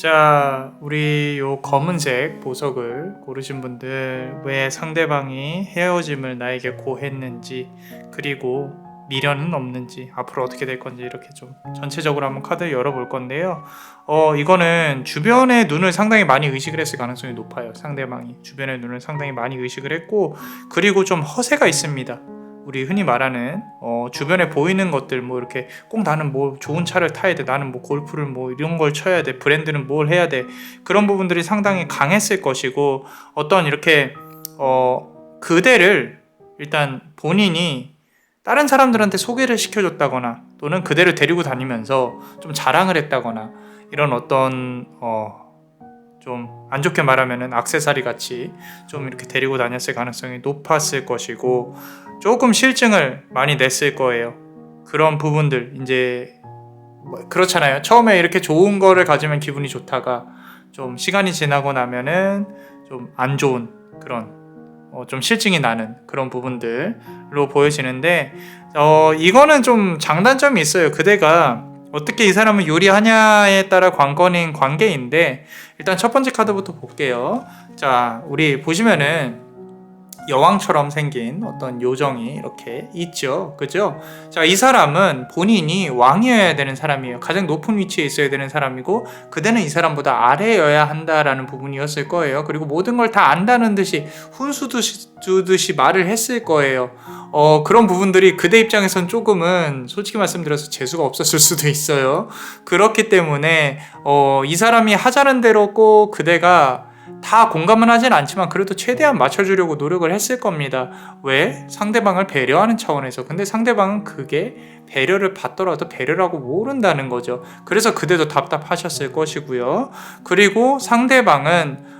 자, 우리 요 검은색 보석을 고르신 분들, 왜 상대방이 헤어짐을 나에게 고했는지, 그리고 미련은 없는지, 앞으로 어떻게 될 건지, 이렇게 좀 전체적으로 한번 카드를 열어볼 건데요. 이거는 주변의 눈을 상당히 많이 의식을 했을 가능성이 높아요. 상대방이 주변의 눈을 상당히 많이 의식을 했고, 그리고 좀 허세가 있습니다. 우리 흔히 말하는 주변에 보이는 것들, 뭐 이렇게 꼭 나는 뭐 좋은 차를 타야 돼, 나는 뭐 골프를 뭐 이런 걸 쳐야 돼, 브랜드는 뭘 해야 돼, 그런 부분들이 상당히 강했을 것이고, 어떤 이렇게 그대를 일단 본인이 다른 사람들한테 소개를 시켜줬다거나, 또는 그대를 데리고 다니면서 좀 자랑을 했다거나, 이런 어떤 좀 안 좋게 말하면은 액세서리 같이 좀 이렇게 데리고 다녔을 가능성이 높았을 것이고, 조금 실증을 많이 냈을 거예요. 그런 부분들, 이제 그렇잖아요. 처음에 이렇게 좋은 거를 가지면 기분이 좋다가 좀 시간이 지나고 나면은 좀 안 좋은 그런 좀 실증이 나는 그런 부분들로 보여지는데, 이거는 좀 장단점이 있어요. 그대가 어떻게 이 사람을 요리하냐에 따라 관건인 관계인데, 일단 첫 번째 카드부터 볼게요. 자, 우리 보시면은 여왕처럼 생긴 어떤 요정이 이렇게 있죠. 그죠? 자, 이 사람은 본인이 왕이어야 되는 사람이에요. 가장 높은 위치에 있어야 되는 사람이고, 그대는 이 사람보다 아래여야 한다라는 부분이었을 거예요. 그리고 모든 걸 다 안다는 듯이 훈수 두듯이 말을 했을 거예요. 그런 부분들이 그대 입장에선 조금은 솔직히 말씀드려서 재수가 없었을 수도 있어요. 그렇기 때문에 이 사람이 하자는 대로 꼭 그대가 다 공감은 하진 않지만 그래도 최대한 맞춰주려고 노력을 했을 겁니다. 왜? 상대방을 배려하는 차원에서. 근데 상대방은 그게 배려를 받더라도 배려라고 모른다는 거죠. 그래서 그대도 답답하셨을 것이고요. 그리고 상대방은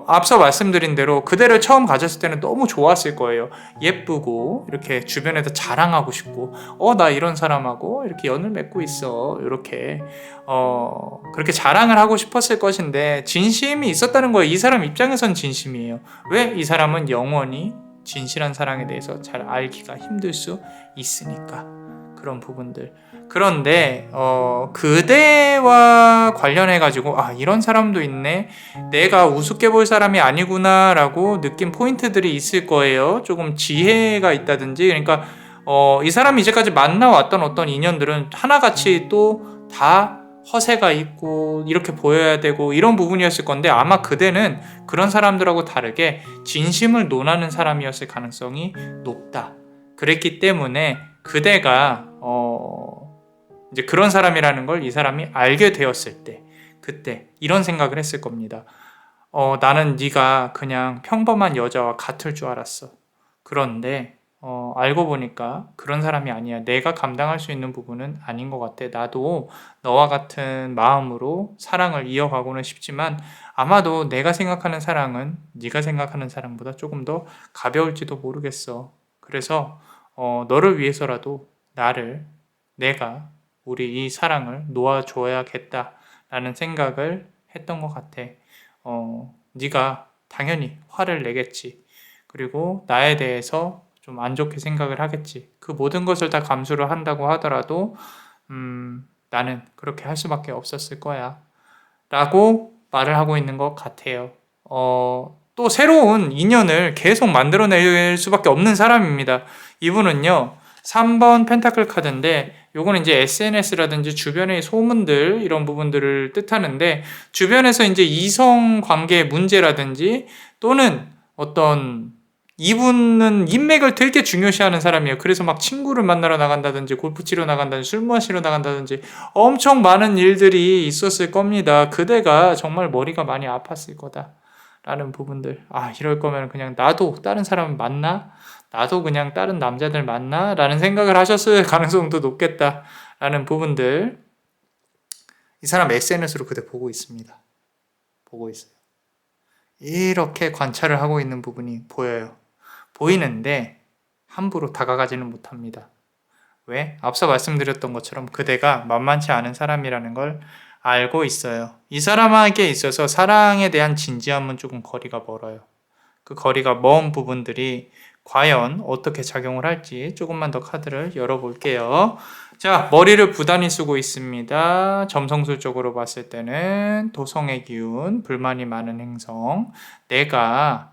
앞서 말씀드린 대로 그대를 처음 가졌을 때는 너무 좋았을 거예요. 예쁘고 이렇게 주변에서 자랑하고 싶고, 나 이런 사람하고 이렇게 연을 맺고 있어, 이렇게 그렇게 자랑을 하고 싶었을 것인데, 진심이 있었다는 거예요. 이 사람 입장에선 진심이에요. 왜? 이 사람은 영원히 진실한 사랑에 대해서 잘 알기가 힘들 수 있으니까. 그런 부분들. 그런데 그대와 관련해 가지고 이런 사람도 있네, 내가 우습게 볼 사람이 아니구나 라고 느낀 포인트들이 있을 거예요. 조금 지혜가 있다든지. 그러니까 이 사람이 이제까지 만나왔던 어떤 인연들은 하나같이 또 다 허세가 있고 이렇게 보여야 되고 이런 부분이었을 건데, 아마 그대는 그런 사람들하고 다르게 진심을 논하는 사람이었을 가능성이 높다. 그랬기 때문에 그대가 이제 그런 사람이라는 걸 이 사람이 알게 되었을 때, 그때 이런 생각을 했을 겁니다. 나는 네가 그냥 평범한 여자와 같을 줄 알았어. 그런데 알고 보니까 그런 사람이 아니야. 내가 감당할 수 있는 부분은 아닌 것 같아. 나도 너와 같은 마음으로 사랑을 이어가고는 싶지만, 아마도 내가 생각하는 사랑은 네가 생각하는 사랑보다 조금 더 가벼울지도 모르겠어. 그래서 너를 위해서라도 내가 우리 이 사랑을 놓아줘야겠다라는 생각을 했던 것 같아. 네가 당연히 화를 내겠지. 그리고 나에 대해서 좀 안 좋게 생각을 하겠지. 그 모든 것을 다 감수를 한다고 하더라도 나는 그렇게 할 수밖에 없었을 거야 라고 말을 하고 있는 것 같아요. 또 새로운 인연을 계속 만들어낼 수밖에 없는 사람입니다. 이분은요, 3번 펜타클 카드인데, 요거는 이제 SNS라든지 주변의 소문들, 이런 부분들을 뜻하는데, 주변에서 이제 이성 관계 문제라든지, 또는 어떤 이분은 인맥을 되게 중요시하는 사람이에요. 그래서 막 친구를 만나러 나간다든지, 골프 치러 나간다든지, 술 마시러 나간다든지 엄청 많은 일들이 있었을 겁니다. 그대가 정말 머리가 많이 아팠을 거다 라는 부분들. 이럴 거면 그냥 나도 다른 사람 만나? 나도 그냥 다른 남자들 만나? 라는 생각을 하셨을 가능성도 높겠다 라는 부분들. 이 사람 SNS로 그대 보고 있습니다. 보고 있어요. 이렇게 관찰을 하고 있는 부분이 보여요. 보이는데 함부로 다가가지는 못합니다. 왜? 앞서 말씀드렸던 것처럼 그대가 만만치 않은 사람이라는 걸 알고 있어요. 이 사람에게 있어서 사랑에 대한 진지함은 조금 거리가 멀어요. 그 거리가 먼 부분들이 과연 어떻게 작용을 할지 조금만 더 카드를 열어볼게요. 자, 머리를 부단히 쓰고 있습니다. 점성술적으로 봤을 때는 도성의 기운, 불만이 많은 행성. 내가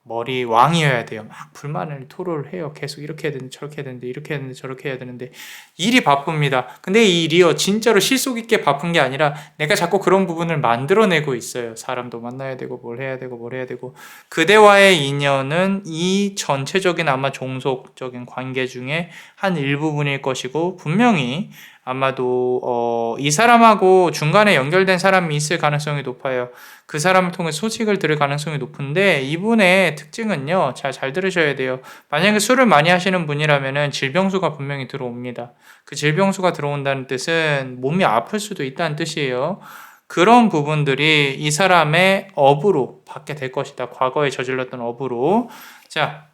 머리 왕이어야 돼요. 막 불만을 토로를 해요. 계속 이렇게 해야 되는데 저렇게 해야 되는데 이렇게 해야 되는데 저렇게 해야 되는데 일이 바쁩니다. 근데 이 일이요 진짜로 실속 있게 바쁜 게 아니라 내가 자꾸 그런 부분을 만들어내고 있어요. 사람도 만나야 되고 뭘 해야 되고 뭘 해야 되고 그대와의 인연은 이 전체적인 아마 종속적인 관계 중에 한 일부분일 것이고 분명히 아마도 이 사람하고 중간에 연결된 사람이 있을 가능성이 높아요. 그 사람을 통해 소식을 들을 가능성이 높은데 이분의 특징은요. 잘 들으셔야 돼요. 만약에 술을 많이 하시는 분이라면 질병수가 분명히 들어옵니다. 그 질병수가 들어온다는 뜻은 몸이 아플 수도 있다는 뜻이에요. 그런 부분들이 이 사람의 업으로 받게 될 것이다. 과거에 저질렀던 업으로. 자,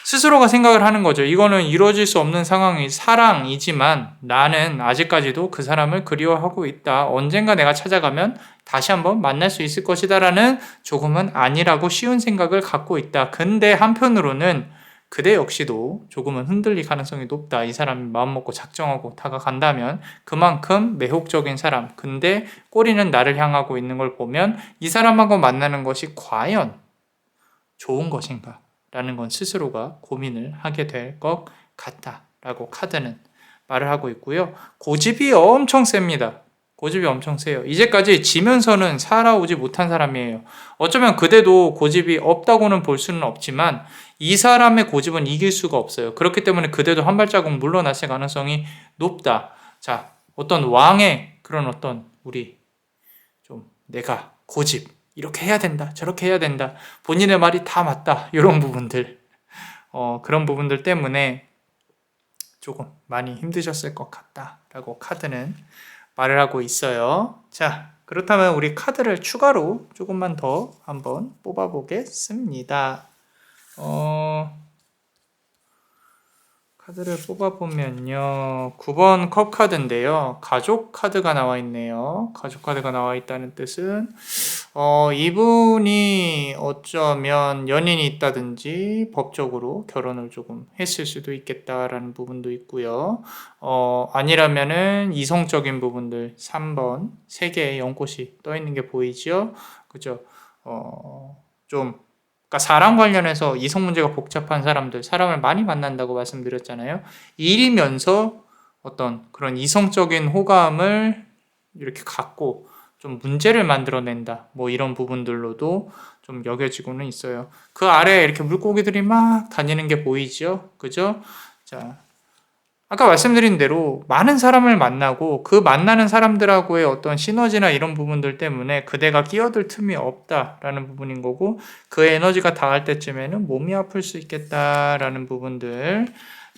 스스로가 생각을 하는 거죠. 이거는 이루어질 수 없는 상황이 사랑이지만 나는 아직까지도 그 사람을 그리워하고 있다. 언젠가 내가 찾아가면 다시 한번 만날 수 있을 것이다 라는 조금은 아니라고 쉬운 생각을 갖고 있다. 근데 한편으로는 그대 역시도 조금은 흔들릴 가능성이 높다. 이 사람이 마음먹고 작정하고 다가간다면 그만큼 매혹적인 사람. 근데 꼬리는 나를 향하고 있는 걸 보면 이 사람하고 만나는 것이 과연 좋은 것인가? 라는 건 스스로가 고민을 하게 될 것 같다라고 카드는 말을 하고 있고요. 고집이 엄청 셉니다. 고집이 엄청 세요. 이제까지 지면서는 살아오지 못한 사람이에요. 어쩌면 그대도 고집이 없다고는 볼 수는 없지만 이 사람의 고집은 이길 수가 없어요. 그렇기 때문에 그대도 한 발자국 물러났을 가능성이 높다. 자, 어떤 왕의 그런 어떤 우리 좀 내가 고집 이렇게 해야 된다 저렇게 해야 된다 본인의 말이 다 맞다 이런 부분들 그런 부분들 때문에 조금 많이 힘드셨을 것 같다라고 카드는 말을 하고 있어요. 자, 그렇다면 우리 카드를 추가로 조금만 더 한번 뽑아 보겠습니다. 카드를 뽑아보면요. 9번 컵 카드인데요. 가족 카드가 나와 있네요. 가족 카드가 나와 있다는 뜻은 이분이 어쩌면 연인이 있다든지 법적으로 결혼을 조금 했을 수도 있겠다라는 부분도 있고요. 아니라면은 이성적인 부분들 3번 3개의 연꽃이 떠 있는 게 보이죠? 그죠? 좀 그러니까 사람 관련해서 이성 문제가 복잡한 사람들, 사람을 많이 만난다고 말씀드렸잖아요. 일이면서 어떤 그런 이성적인 호감을 이렇게 갖고 좀 문제를 만들어낸다. 뭐 이런 부분들로도 좀 여겨지고는 있어요. 그 아래에 이렇게 물고기들이 막 다니는 게 보이죠? 그죠? 자, 아까 말씀드린 대로 많은 사람을 만나고 그 만나는 사람들하고의 어떤 시너지나 이런 부분들 때문에 그대가 끼어들 틈이 없다라는 부분인 거고 그 에너지가 닿을 때쯤에는 몸이 아플 수 있겠다라는 부분들.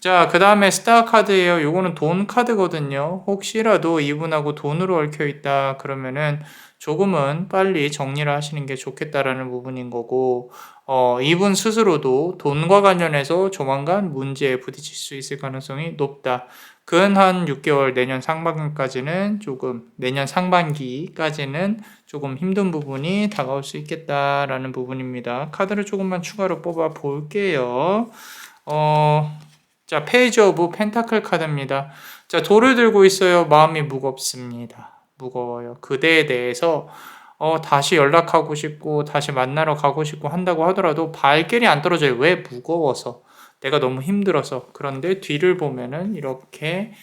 자, 그 다음에 스타 카드예요. 요거는 돈 카드거든요. 혹시라도 이분하고 돈으로 얽혀 있다 그러면은 조금은 빨리 정리를 하시는 게 좋겠다라는 부분인 거고 이분 스스로도 돈과 관련해서 조만간 문제에 부딪힐 수 있을 가능성이 높다. 근 한 6개월 내년 상반기까지는 내년 상반기까지는 조금 힘든 부분이 다가올 수 있겠다라는 부분입니다. 카드를 조금만 추가로 뽑아 볼게요. 자, 페이지 오브 펜타클 카드입니다. 자, 돌을 들고 있어요. 마음이 무겁습니다. 무거워요. 그대에 대해서 다시 연락하고 싶고 다시 만나러 가고 싶고 한다고 하더라도 발길이 안 떨어져요. 왜? 무거워서. 내가 너무 힘들어서. 그런데 뒤를 보면은 이렇게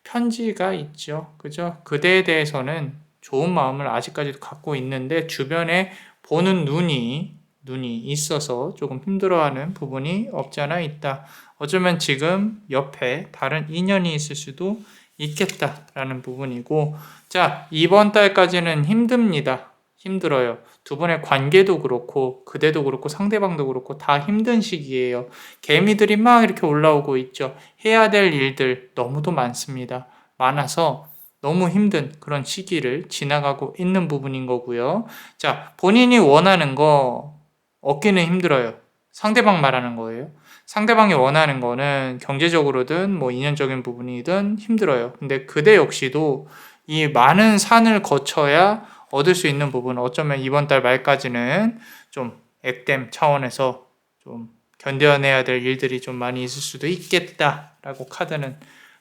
편지가 있죠. 그죠? 그대에 대해서는 좋은 마음을 아직까지도 갖고 있는데 주변에 보는 눈이 있어서 조금 힘들어하는 부분이 없지 않아 있다. 어쩌면 지금 옆에 다른 인연이 있을 수도 있겠다라는 부분이고, 자, 이번 달까지는 힘듭니다. 힘들어요. 두 분의 관계도 그렇고 그대도 그렇고 상대방도 그렇고 다 힘든 시기예요. 개미들이 막 이렇게 올라오고 있죠. 해야 될 일들 너무도 많습니다. 많아서 너무 힘든 그런 시기를 지나가고 있는 부분인 거고요. 자, 본인이 원하는 거 얻기는 힘들어요. 상대방 말하는 거예요. 상대방이 원하는 거는 경제적으로든 뭐 인연적인 부분이든 힘들어요. 근데 그대 역시도 이 많은 산을 거쳐야 얻을 수 있는 부분, 어쩌면 이번 달 말까지는 좀 액땜 차원에서 좀 견뎌내야 될 일들이 좀 많이 있을 수도 있겠다라고 카드는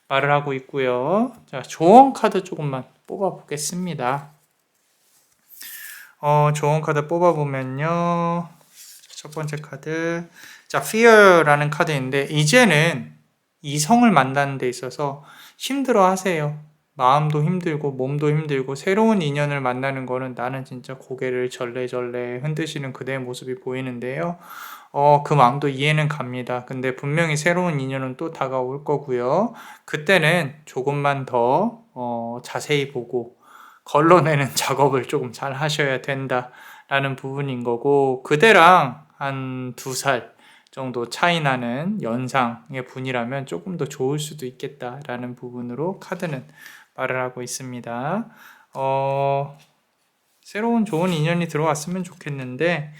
말을 하고 있고요. 자, 조언 카드 조금만 뽑아 보겠습니다. 조언 카드 뽑아 보면요. 첫 번째 카드. 자, Fear라는 카드인데 이제는 이성을 만나는 데 있어서 힘들어 하세요. 마음도 힘들고 몸도 힘들고 새로운 인연을 만나는 거는 나는 진짜 고개를 절레절레 흔드시는 그대의 모습이 보이는데요. 그 마음도 이해는 갑니다. 근데 분명히 새로운 인연은 또 다가올 거고요. 그때는 조금만 더 자세히 보고 걸러내는 작업을 조금 잘 하셔야 된다라는 부분인 거고, 그대랑 한 2살 정도 차이 나는 연상의 분이라면 조금 더 좋을 수도 있겠다라는 부분으로 카드는 말을 하고 있습니다. 새로운 좋은 인연이 들어왔으면 좋겠는데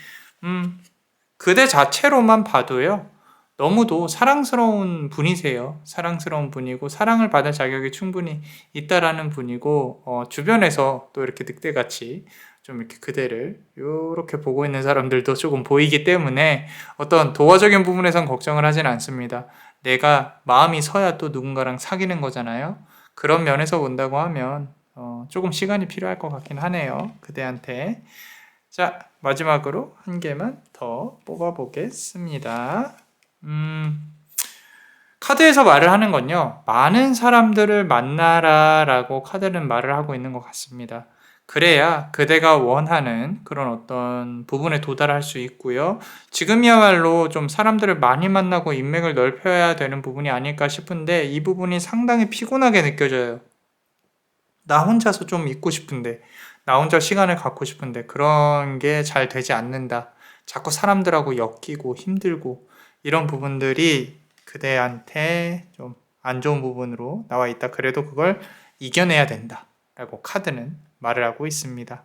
그대 자체로만 봐도요, 너무도 사랑스러운 분이세요. 사랑스러운 분이고 사랑을 받을 자격이 충분히 있다라는 분이고, 주변에서 또 이렇게 늑대같이 좀 이렇게 그대를 이렇게 보고 있는 사람들도 조금 보이기 때문에 어떤 도화적인 부분에선 걱정을 하진 않습니다. 내가 마음이 서야 또 누군가랑 사귀는 거잖아요. 그런 면에서 본다고 하면 조금 시간이 필요할 것 같긴 하네요. 그대한테. 자, 마지막으로 한 개만 더 뽑아보겠습니다. 카드에서 말을 하는 건요, 많은 사람들을 만나라 라고 카드는 말을 하고 있는 것 같습니다. 그래야 그대가 원하는 그런 어떤 부분에 도달할 수 있고요. 지금이야말로 좀 사람들을 많이 만나고 인맥을 넓혀야 되는 부분이 아닐까 싶은데 이 부분이 상당히 피곤하게 느껴져요. 나 혼자서 좀 있고 싶은데, 나 혼자 시간을 갖고 싶은데 그런 게 잘 되지 않는다. 자꾸 사람들하고 엮이고 힘들고 이런 부분들이 그대한테 좀 안 좋은 부분으로 나와 있다. 그래도 그걸 이겨내야 된다 라고 카드는 말을 하고 있습니다.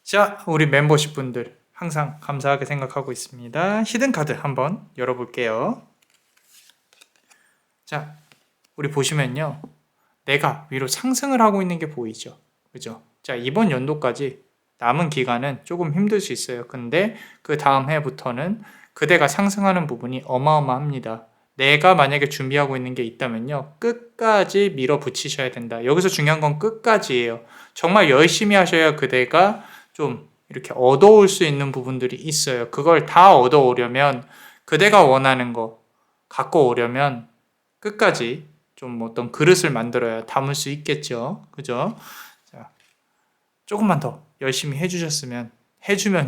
자, 우리 멤버십 분들 항상 감사하게 생각하고 있습니다. 히든 카드 한번 열어볼게요. 자, 우리 보시면요, 내가 위로 상승을 하고 있는 게 보이죠? 그죠? 자, 이번 연도까지 남은 기간은 조금 힘들 수 있어요. 근데 그 다음 해부터는 그대가 상승하는 부분이 어마어마합니다. 내가 만약에 준비하고 있는 게 있다면요, 끝까지 밀어붙이셔야 된다. 여기서 중요한 건 끝까지예요. 정말 열심히 하셔야 그대가 좀 이렇게 얻어올 수 있는 부분들이 있어요. 그걸 다 얻어오려면, 그대가 원하는 거 갖고 오려면 끝까지 좀 어떤 그릇을 만들어야 담을 수 있겠죠. 그죠? 자, 조금만 더 열심히 해주면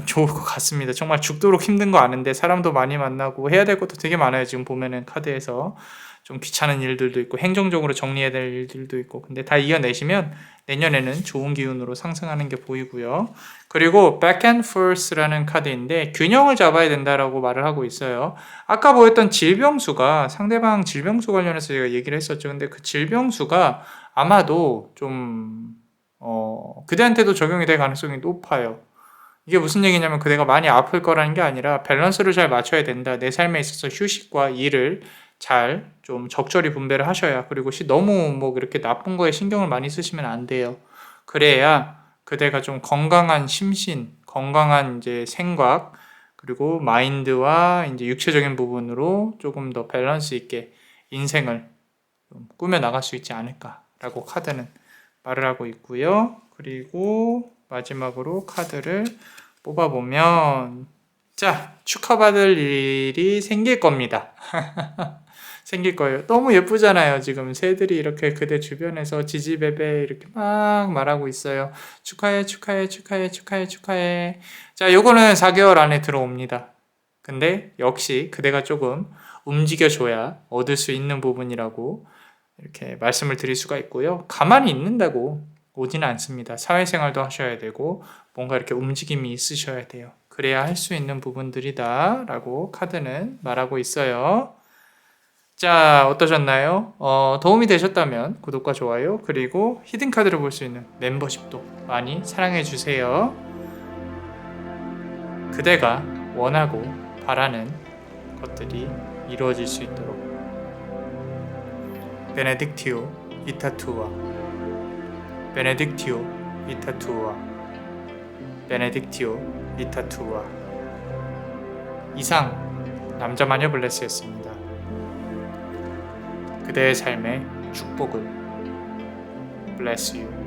좋을 것 같습니다. 정말 죽도록 힘든 거 아는데 사람도 많이 만나고 해야 될 것도 되게 많아요. 지금 보면은 카드에서 좀 귀찮은 일들도 있고 행정적으로 정리해야 될 일들도 있고, 근데 다 이겨내시면 내년에는 좋은 기운으로 상승하는 게 보이고요. 그리고 back and forth라는 카드인데 균형을 잡아야 된다라고 말을 하고 있어요. 아까 보였던 질병수가, 상대방 질병수 관련해서 제가 얘기를 했었죠. 근데 그 질병수가 아마도 좀 그대한테도 적용이 될 가능성이 높아요. 이게 무슨 얘기냐면 그대가 많이 아플 거라는 게 아니라 밸런스를 잘 맞춰야 된다. 내 삶에 있어서 휴식과 일을 잘 좀 적절히 분배를 하셔야, 그리고 너무 뭐 그렇게 나쁜 거에 신경을 많이 쓰시면 안 돼요. 그래야 그대가 좀 건강한 심신, 건강한 이제 생각, 그리고 마인드와 이제 육체적인 부분으로 조금 더 밸런스 있게 인생을 좀 꾸며 나갈 수 있지 않을까라고 카드는 말을 하고 있고요. 그리고 마지막으로 카드를 뽑아보면, 자, 축하받을 일이 생길 겁니다. 생길 거예요. 너무 예쁘잖아요. 지금 새들이 이렇게 그대 주변에서 지지배배 이렇게 막 말하고 있어요. 축하해, 축하해, 축하해, 축하해, 축하해. 자, 요거는 4개월 안에 들어옵니다. 근데 역시 그대가 조금 움직여줘야 얻을 수 있는 부분이라고 이렇게 말씀을 드릴 수가 있고요. 가만히 있는다고 오지는 않습니다. 사회생활도 하셔야 되고 뭔가 이렇게 움직임이 있으셔야 돼요. 그래야 할 수 있는 부분들이다 라고 카드는 말하고 있어요. 자, 어떠셨나요? 도움이 되셨다면 구독과 좋아요, 그리고 히든카드를 볼 수 있는 멤버십도 많이 사랑해주세요. 그대가 원하고 바라는 것들이 이루어질 수 있도록 베네딕티오 비타투아, 베네딕티오 비타투아, 베네딕티오 비타투아. 이상 남자마녀 블레스였습니다. 그대의 삶의 축복을. Bless you.